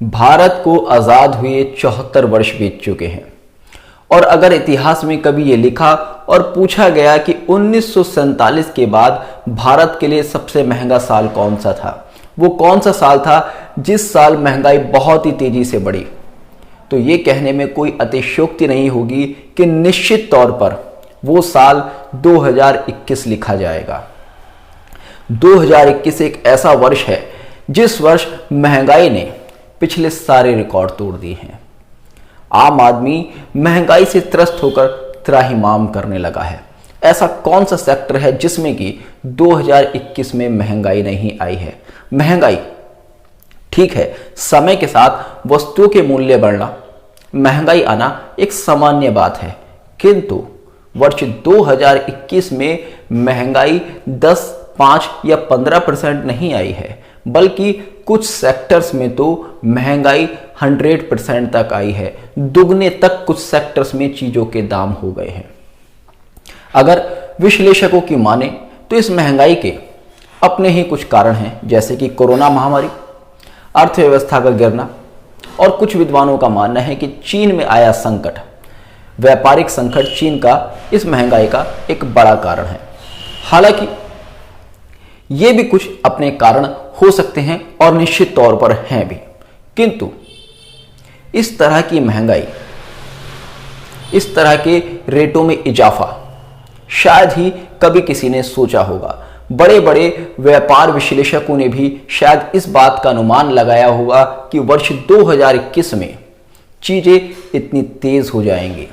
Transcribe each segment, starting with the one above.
भारत को आज़ाद हुए 74 वर्ष बीत चुके हैं और अगर इतिहास में कभी ये लिखा और पूछा गया कि 1947 के बाद भारत के लिए सबसे महंगा साल कौन सा था, वो कौन सा साल था जिस साल महंगाई बहुत ही तेजी से बढ़ी, तो ये कहने में कोई अतिशयोक्ति नहीं होगी कि निश्चित तौर पर वो साल 2021 लिखा जाएगा। 2021 एक ऐसा वर्ष है जिस वर्ष महंगाई ने पिछले सारे रिकॉर्ड तोड़ दिए हैं। आम आदमी महंगाई से त्रस्त होकर त्राहिमाम करने लगा है। ऐसा कौन सा सेक्टर है जिसमें कि 2021 में महंगाई नहीं आई है? महंगाई ठीक है, समय के साथ वस्तुओं के मूल्य बढ़ना, महंगाई आना एक सामान्य बात है, किंतु वर्ष 2021 में महंगाई 10, 5 या 15% नहीं आई है, बल्कि कुछ सेक्टर्स में तो महंगाई 100% तक आई है। दुगने तक कुछ सेक्टर्स में चीजों के दाम हो गए हैं। अगर विश्लेषकों की माने तो इस महंगाई के अपने ही कुछ कारण हैं, जैसे कि कोरोना महामारी, अर्थव्यवस्था का गिरना, और कुछ विद्वानों का मानना है कि चीन में आया संकट, व्यापारिक संकट चीन का इस महंगाई का एक बड़ा कारण है। हालांकि ये भी कुछ अपने कारण हो सकते हैं और निश्चित तौर पर हैं भी, किंतु इस तरह की महंगाई, इस तरह के रेटों में इजाफा शायद ही कभी किसी ने सोचा होगा। बड़े बड़े व्यापार विश्लेषकों ने भी शायद इस बात का अनुमान लगाया होगा कि वर्ष 2021 में चीजें इतनी तेज हो जाएंगी।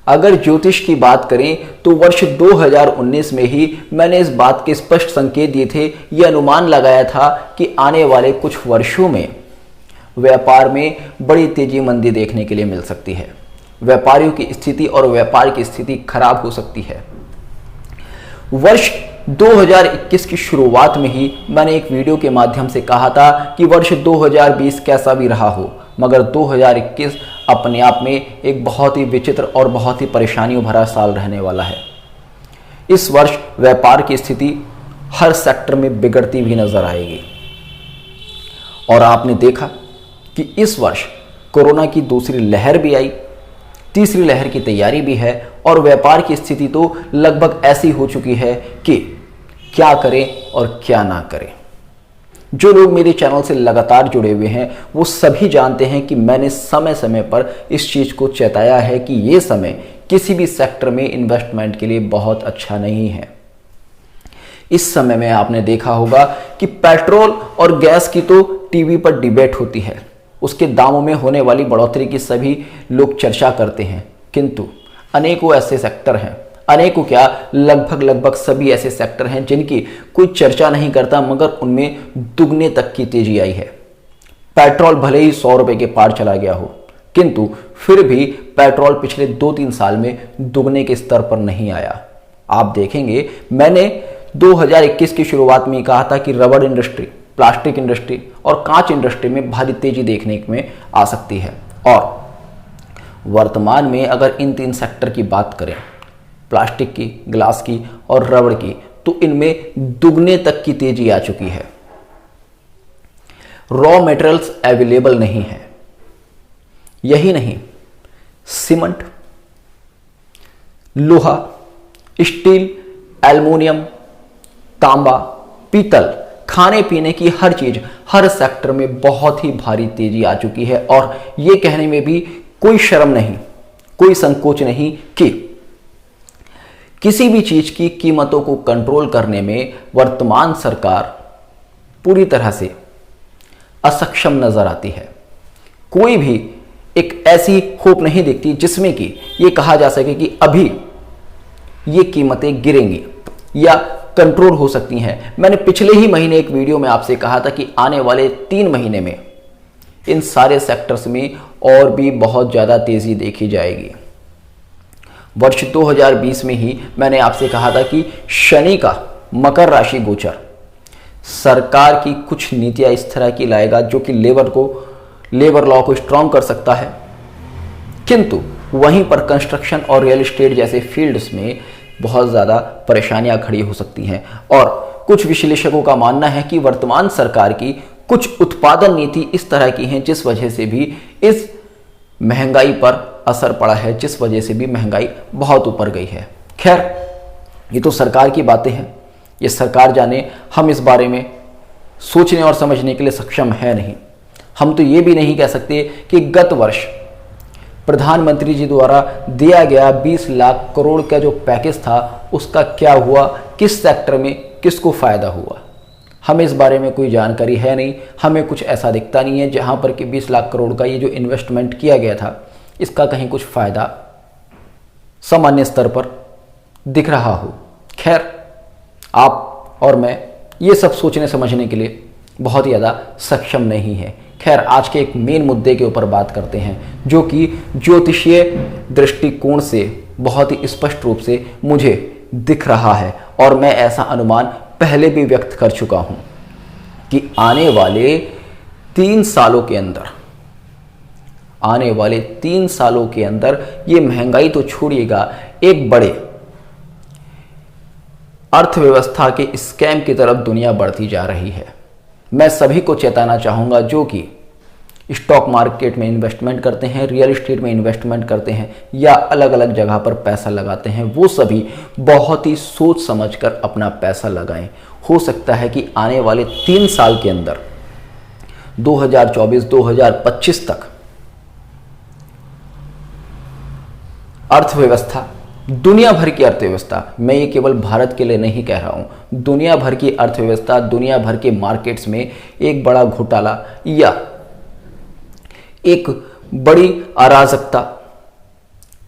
अगर ज्योतिष की बात करें तो वर्ष 2019 में ही मैंने इस बात के स्पष्ट संकेत दिए थे, यह अनुमान लगाया था कि आने वाले कुछ वर्षों में व्यापार में बड़ी तेजी मंदी देखने के लिए मिल सकती है। व्यापारियों की स्थिति और व्यापार की स्थिति खराब हो सकती है। वर्ष 2021 की शुरुआत में ही मैंने एक वीडियो के माध्यम से कहा था कि वर्ष 2020 कैसा भी रहा हो, मगर 2021 अपने आप में एक बहुत ही विचित्र और बहुत ही परेशानियों भरा साल रहने वाला है। इस वर्ष व्यापार की स्थिति हर सेक्टर में बिगड़ती भी नजर आएगी। और आपने देखा कि इस वर्ष कोरोना की दूसरी लहर भी आई, तीसरी लहर की तैयारी भी है, और व्यापार की स्थिति तो लगभग ऐसी हो चुकी है कि क्या करें और क्या ना करें। जो लोग मेरे चैनल से लगातार जुड़े हुए हैं वो सभी जानते हैं कि मैंने समय समय पर इस चीज को चेताया है कि ये समय किसी भी सेक्टर में इन्वेस्टमेंट के लिए बहुत अच्छा नहीं है। इस समय में आपने देखा होगा कि पेट्रोल और गैस की तो टीवी पर डिबेट होती है, उसके दामों में होने वाली बढ़ोतरी की सभी लोग चर्चा करते हैं, किंतु अनेकों ऐसे सेक्टर हैं, अनेकों क्या लगभग सभी ऐसे सेक्टर हैं जिनकी कोई चर्चा नहीं करता, मगर उनमें दुगने तक की तेजी आई है। पेट्रोल भले ही 100 रुपए के पार चला गया हो, किंतु फिर भी पेट्रोल पिछले 2-3 साल में दुगने के स्तर पर नहीं आया। आप देखेंगे, मैंने 2021 की शुरुआत में कहा था कि रबड़ इंडस्ट्री, प्लास्टिक इंडस्ट्री और कांच इंडस्ट्री में भारी तेजी देखने में आ सकती है। और वर्तमान में अगर इन 3 सेक्टर की बात करें, प्लास्टिक की, ग्लास की और रबड़ की, तो इनमें दुगने तक की तेजी आ चुकी है। रॉ मटेरियल्स अवेलेबल नहीं है। यही नहीं, सीमेंट, लोहा, स्टील, एल्युमिनियम, तांबा, पीतल, खाने पीने की हर चीज, हर सेक्टर में बहुत ही भारी तेजी आ चुकी है। और यह कहने में भी कोई शर्म नहीं, कोई संकोच नहीं कि किसी भी चीज की कीमतों को कंट्रोल करने में वर्तमान सरकार पूरी तरह से असक्षम नजर आती है। कोई भी एक ऐसी होप नहीं दिखती जिसमें कि यह कहा जा सके कि अभी ये कीमतें गिरेंगी या कंट्रोल हो सकती हैं। मैंने पिछले ही महीने एक वीडियो में आपसे कहा था कि आने वाले 3 महीने में इन सारे सेक्टर्स में और भी बहुत ज्यादा तेजी देखी जाएगी। वर्ष 2020 में ही मैंने आपसे कहा था कि शनि का मकर राशि गोचर सरकार की कुछ नीतियां इस तरह की लाएगा जो कि लेबर लॉ को स्ट्रांग कर सकता है, किंतु वहीं पर कंस्ट्रक्शन और रियल एस्टेट जैसे फील्ड्स में बहुत ज़्यादा परेशानियां खड़ी हो सकती हैं। और कुछ विश्लेषकों का मानना है कि वर्तमान सरकार की कुछ उत्पादन नीति इस तरह की हैं जिस वजह से भी इस महंगाई पर असर पड़ा है, जिस वजह से भी महंगाई बहुत ऊपर गई है। खैर, ये तो सरकार की बातें हैं, ये सरकार जाने, हम इस बारे में सोचने और समझने के लिए सक्षम है नहीं। हम तो ये भी नहीं कह सकते कि गत वर्ष प्रधानमंत्री जी द्वारा दिया गया 20 लाख करोड़ का जो पैकेज था उसका क्या हुआ, किस सेक्टर में किसको फायदा हुआ। हमें इस बारे में कोई जानकारी है नहीं, हमें कुछ ऐसा दिखता नहीं है जहां पर कि 20 लाख करोड़ का ये जो इन्वेस्टमेंट किया गया था इसका कहीं कुछ फायदा सामान्य स्तर पर दिख रहा हो। खैर, आप और मैं ये सब सोचने समझने के लिए बहुत ही ज़्यादा सक्षम नहीं है। खैर, आज के एक मेन मुद्दे के ऊपर बात करते हैं जो कि ज्योतिषीय दृष्टिकोण से बहुत ही स्पष्ट रूप से मुझे दिख रहा है और मैं ऐसा अनुमान पहले भी व्यक्त कर चुका हूं कि आने वाले 3 सालों के अंदर ये महंगाई तो छोड़िएगा, एक बड़े अर्थव्यवस्था के स्कैम की तरफ दुनिया बढ़ती जा रही है। मैं सभी को चेताना चाहूंगा जो कि स्टॉक मार्केट में इन्वेस्टमेंट करते हैं, रियल एस्टेट में इन्वेस्टमेंट करते हैं या अलग अलग जगह पर पैसा लगाते हैं, वो सभी बहुत ही सोच समझकर अपना पैसा लगाएं। हो सकता है कि आने वाले 3 साल के अंदर 2024-2025 तक अर्थव्यवस्था, दुनिया भर की अर्थव्यवस्था, मैं ये केवल भारत के लिए नहीं कह रहा हूं, दुनिया भर की अर्थव्यवस्था, दुनिया भर के मार्केट्स में एक बड़ा घोटाला या एक बड़ी अराजकता,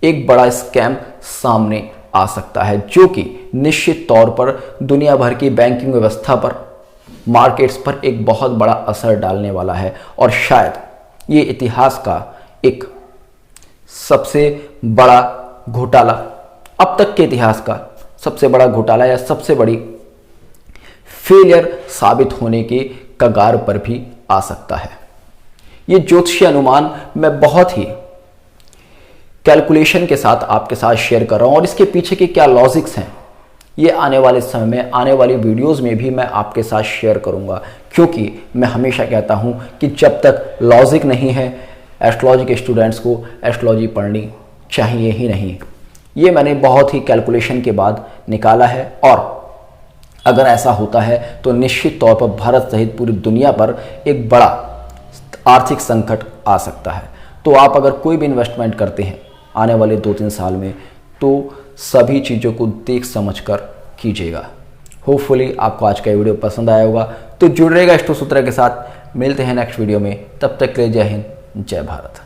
एक बड़ा स्कैम सामने आ सकता है जो कि निश्चित तौर पर दुनिया भर की बैंकिंग व्यवस्था पर, मार्केट्स पर एक बहुत बड़ा असर डालने वाला है। और शायद ये इतिहास का एक सबसे बड़ा घोटाला, अब तक के इतिहास का सबसे बड़ा घोटाला या सबसे बड़ी फेलियर साबित होने के कगार पर भी आ सकता है। ये ज्योतिषीय अनुमान मैं बहुत ही कैलकुलेशन के साथ आपके साथ शेयर कर रहा हूं और इसके पीछे के क्या लॉजिक्स हैं ये आने वाले समय में, आने वाली वीडियोस में भी मैं आपके साथ शेयर करूंगा, क्योंकि मैं हमेशा कहता हूं कि जब तक लॉजिक नहीं है एस्ट्रोलॉजी के स्टूडेंट्स को एस्ट्रोलॉजी पढ़नी चाहिए ही नहीं। ये मैंने बहुत ही कैलकुलेशन के बाद निकाला है और अगर ऐसा होता है तो निश्चित तौर पर भारत सहित पूरी दुनिया पर एक बड़ा आर्थिक संकट आ सकता है। तो आप अगर कोई भी इन्वेस्टमेंट करते हैं आने वाले 2-3 साल में तो सभी चीज़ों को देख समझकर कीजिएगा। होपफुली आपको आज का वीडियो पसंद आया होगा, तो जुड़ रहेगा एस्ट्रो सूत्र के साथ। मिलते हैं नेक्स्ट वीडियो में, तब तक के लिए जय हिंद, जय भारत।